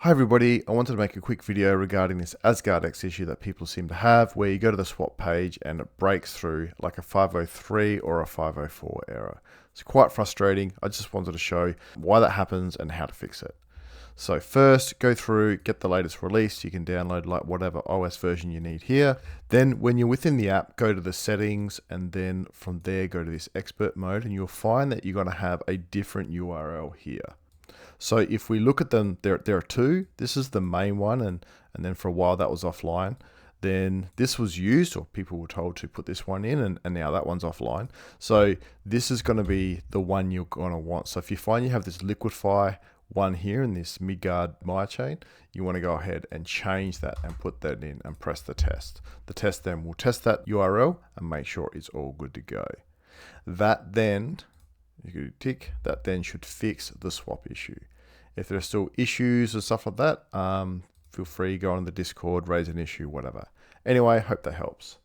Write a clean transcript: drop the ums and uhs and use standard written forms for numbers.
Hi everybody, I wanted to make a quick video regarding this Asgardex issue that people seem to have, where you go to the swap page and it breaks through like a 503 or a 504 error. It's quite frustrating. I just wanted to show why that happens and how to fix it. So first, go through, get the latest release. You can download like whatever OS version you need here. Then when you're within the app, go to the settings, and then from there, go to this expert mode, and you'll find that you're going to have a different URL here. So if we look at them, there are two. This is the main one, and then for a while that was offline. Then this was used, or people were told to put this one in, and now that one's offline. So this is going to be the one you're going to want. So if you find you have this Liquidify one here in this Midgard MyChain, you want to go ahead and change that and put that in and press the test. The test then will test that URL and make sure it's all good to go. That then, you could tick, that then should fix the swap issue. If there are still issues or stuff like that, feel free, go on the Discord, raise an issue, whatever. Anyway, hope that helps.